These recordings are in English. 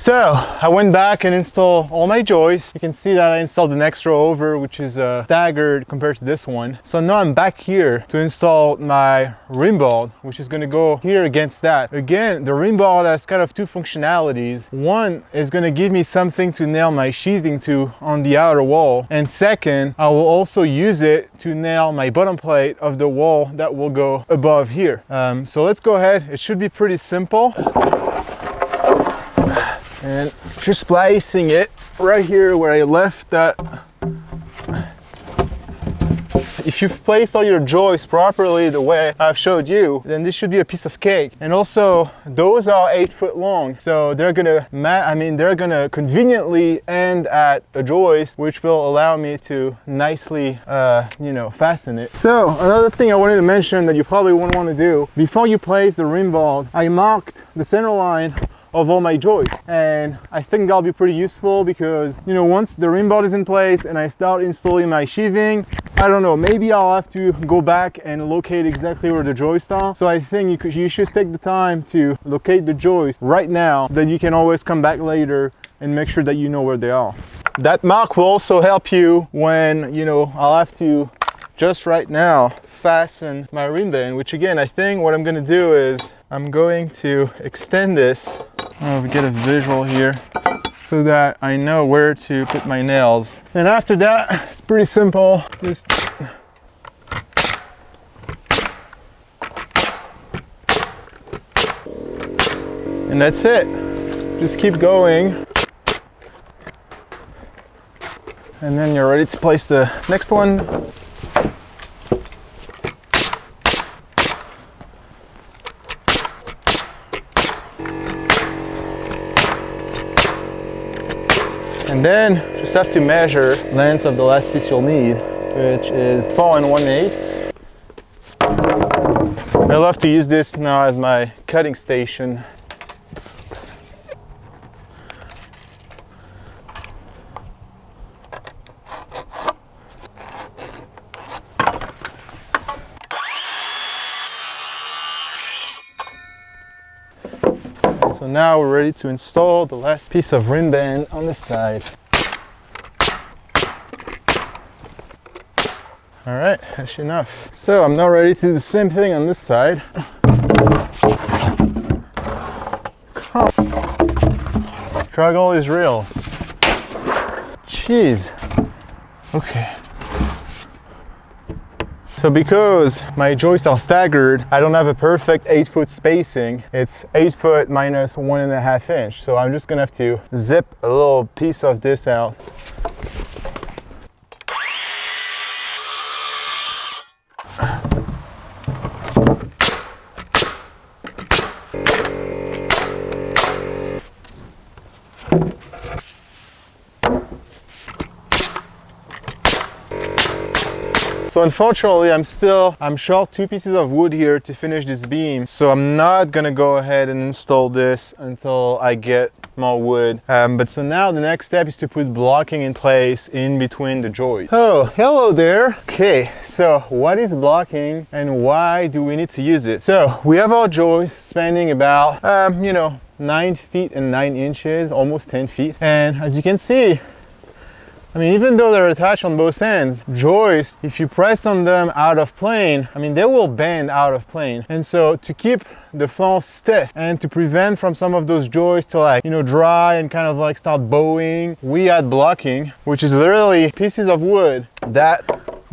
So I went back and installed all my joists. You can see that I installed the next row over, which is staggered compared to this one. So now I'm back here to install my rim board, which is going to go here against that. Again, the rim board has kind of two functionalities. One is going to give me something to nail my sheathing to on the outer wall, and second, I will also use it to nail my bottom plate of the wall that will go above here. So let's go ahead. It should be pretty simple. And just placing it right here where I left that. If you've placed all your joists properly the way I've showed you, then this should be a piece of cake. And also, those are 8 foot long, so they're gonna conveniently end at a joist, which will allow me to nicely, fasten it. So another thing I wanted to mention that you probably won't want to do before you place the rim board, I marked the center line of all my joists, and I think that'll be pretty useful because, you know, once the rim board is in place and I start installing my sheathing, I don't know, maybe I'll have to go back and locate exactly where the joists are. So I think you should take the time to locate the joist right now so that you can always come back later and make sure that you know where they are. That mark will also help you when, you know, I'll have to just right now fasten my rim band, which again, I think what I'm going to do is I'm going to extend this. I'll get a visual here so that I know where to put my nails. And after that, it's pretty simple. Just and that's it. Just keep going. And then you're ready to place the next one. And then just have to measure length of the last piece you'll need, which is 4 1/8. I love to use this now as my cutting station. So now we're ready to install the last piece of rim band on the side. All right, that's enough. So I'm now ready to do the same thing on this side. Struggle is real. Jeez. Okay. So because my joists are staggered, I don't have a perfect 8 foot spacing. It's 8 foot minus 1.5 inch. So I'm just gonna have to zip a little piece of this out. So unfortunately, I'm short 2 pieces of wood here to finish this beam. So I'm not gonna go ahead and install this until I get more wood. But so now the next step is to put blocking in place in between the joists. Oh, hello there. Okay, so what is blocking and why do we need to use it? So we have our joist spanning about, 9 feet and 9 inches, almost 10 feet. And as you can see, I mean, even though they're attached on both ends, joists, if you press on them out of plane, I mean, they will bend out of plane. And so to keep the flange stiff and to prevent from some of those joists to dry and kind of like start bowing, we add blocking, which is literally pieces of wood that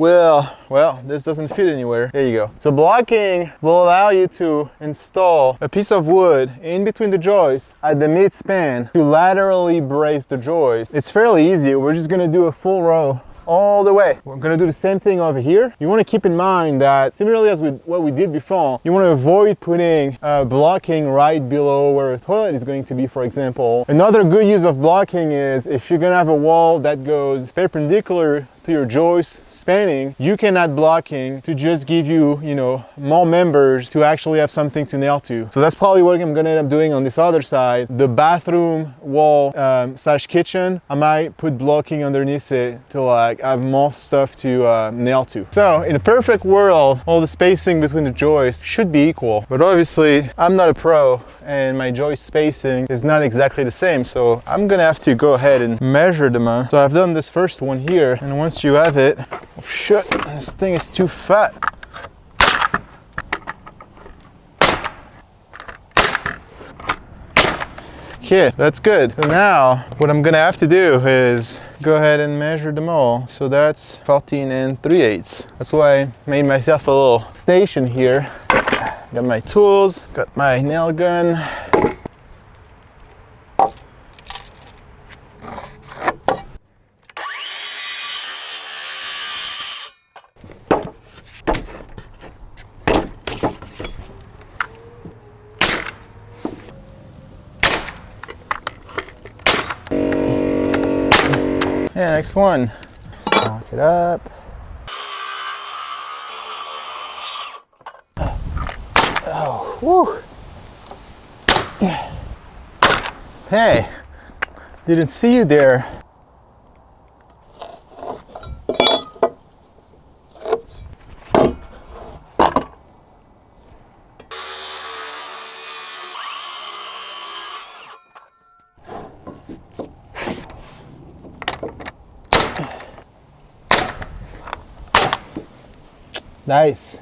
well, this doesn't fit anywhere. There you go. So blocking will allow you to install a piece of wood in between the joists at the mid-span to laterally brace the joist. It's fairly easy. We're just gonna do a full row all the way. We're gonna do the same thing over here. You wanna keep in mind that similarly as with what we did before, you wanna avoid putting blocking right below where a toilet is going to be, for example. Another good use of blocking is if you're gonna have a wall that goes perpendicular to your joist spanning, you can add blocking to just give you, you know, more members to actually have something to nail to. So that's probably what I'm gonna end up doing on this other side. The bathroom wall slash kitchen, I might put blocking underneath it to like have more stuff to nail to. So in a perfect world, all the spacing between the joists should be equal, but obviously I'm not a pro and my joist spacing is not exactly the same, so I'm gonna have to go ahead and measure them out. So I've done this first one here, and once you have it, oh shit, this thing is too fat. Okay, that's good. So now what I'm gonna have to do is go ahead and measure them all. So that's 14 3/8. That's why I made myself a little station here. Got my tools, got my nail gun. Yeah, next one. Let's lock it up. Oh, woo. Hey, didn't see you there. Nice.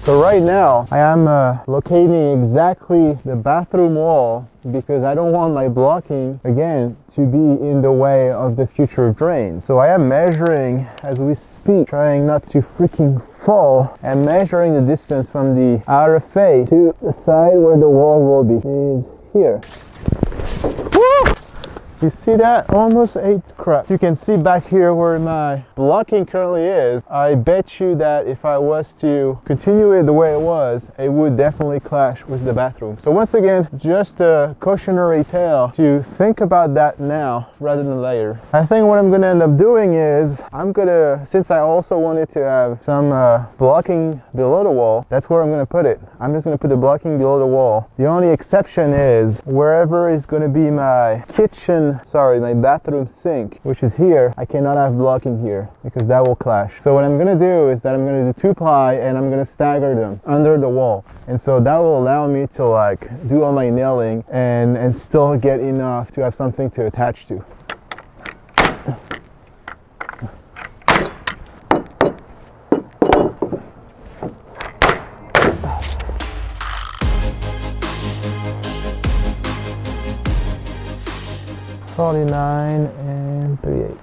So right now I am locating exactly the bathroom wall because I don't want my blocking again to be in the way of the future drain. So I am measuring as we speak, trying not to freaking fall, and measuring the distance from the outer face to the side where the wall will be is here. Woo! You see that? Almost ate crap. You can see back here where my blocking currently is. I bet you that if I was to continue it the way it was, it would definitely clash with the bathroom. So once again, just a cautionary tale to think about that now rather than later. I think what I'm gonna end up doing is, since I also wanted to have some blocking below the wall, that's where I'm gonna put it. I'm just gonna put the blocking below the wall. The only exception is wherever is gonna be my my bathroom sink, which is here, I cannot have blocking here because that will clash. So what I'm gonna do is that I'm gonna do 2-ply and I'm gonna stagger them under the wall. And so that will allow me to like do all my nailing and still get enough to have something to attach to. $49 3/8.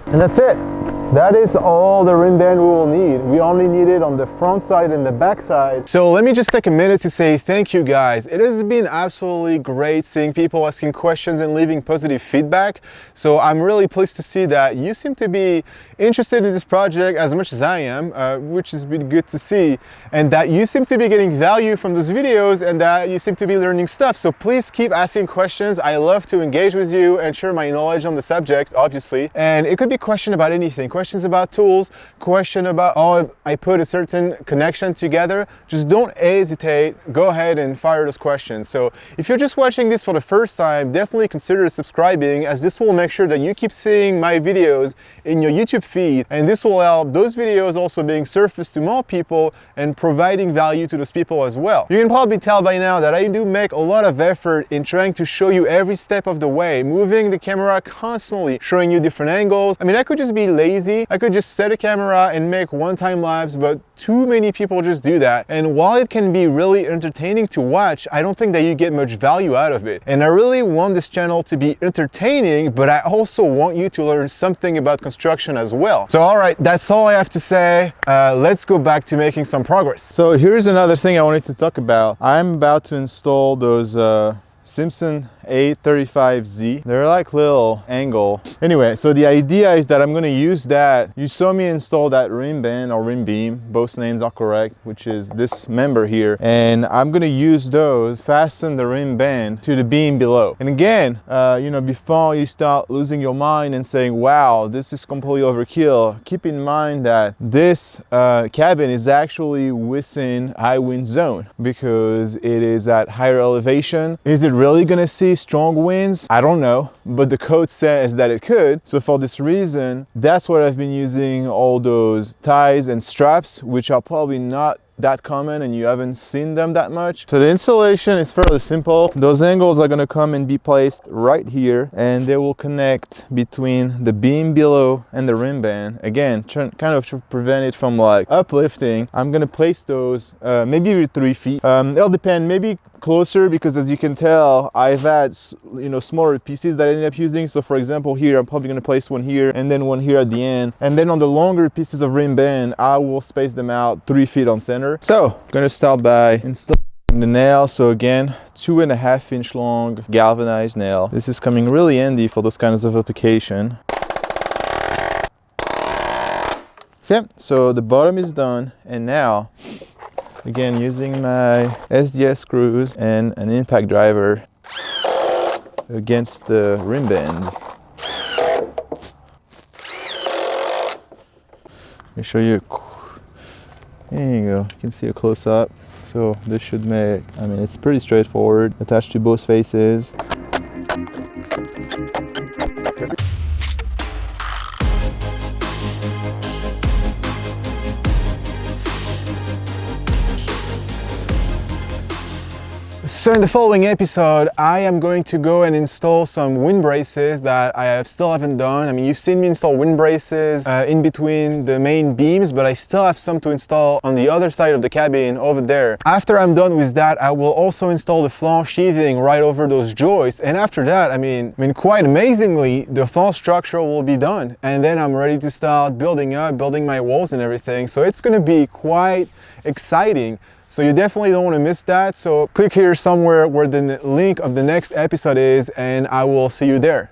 And that's it. That is all the rim band we will need. We only need it on the front side and the back side. So let me just take a minute to say thank you guys. It has been absolutely great seeing people asking questions and leaving positive feedback. So I'm really pleased to see that you seem to be interested in this project as much as I am, which has been good to see. And that you seem to be getting value from those videos and that you seem to be learning stuff. So please keep asking questions. I love to engage with you and share my knowledge on the subject, obviously. And it could be a question about anything. Questions about tools, question about how I put a certain connection together. Just don't hesitate, go ahead and fire those questions. So if you're just watching this for the first time, definitely consider subscribing, as this will make sure that you keep seeing my videos in your YouTube feed, and this will help those videos also being surfaced to more people and providing value to those people as well. You can probably tell by now that I do make a lot of effort in trying to show you every step of the way, moving the camera constantly, showing you different angles. I mean, I could just be lazy easy. I could just set a camera and make one time lapse, but too many people just do that. And while it can be really entertaining to watch, I don't think that you get much value out of it. And I really want this channel to be entertaining, but I also want you to learn something about construction as well. So all right, that's all I have to say. Let's go back to making some progress. So here's another thing I wanted to talk about. I'm about to install those Simpson A35Z. They're like little angle. Anyway, so the idea is that I'm going to use that. You saw me install that rim band or rim beam, both names are correct, which is this member here, and I'm going to use those, fasten the rim band to the beam below. And again, you know, before you start losing your mind and saying, wow, this is completely overkill, keep in mind that this cabin is actually within high wind zone because it is at higher elevation. Is it really going to see strong winds? I don't know, but the code says that it could. So for this reason, that's what I've been using all those ties and straps, which are probably not that common and you haven't seen them that much. So the installation is fairly simple. Those angles are going to come and be placed right here, and they will connect between the beam below and the rim band. Again, kind of to prevent it from like uplifting, I'm going to place those maybe 3 feet. It'll depend, maybe closer, because as you can tell, I've had, you know, smaller pieces that I ended up using. So for example, here I'm probably going to place one here and then one here at the end, and then on the longer pieces of rim band I will space them out 3 feet on center. So I'm going to start by installing the nail. So again, 2.5 inch long galvanized nail. This is coming really handy for those kinds of application. Okay, so the bottom is done, and now again, using my SDS screws and an impact driver against the rim band. Let me show you. There you go. You can see a close up. So this should make, I mean, it's pretty straightforward. Attached to both faces. So in the following episode, I am going to go and install some wind braces that I still haven't done. I mean, you've seen me install wind braces in between the main beams, but I still have some to install on the other side of the cabin over there. After I'm done with that, I will also install the flange sheathing right over those joists. And after that, I mean, quite amazingly, the flange structure will be done. And then I'm ready to start building my walls and everything. So it's going to be quite exciting. So you definitely don't want to miss that. So click here somewhere where the link of the next episode is, and I will see you there.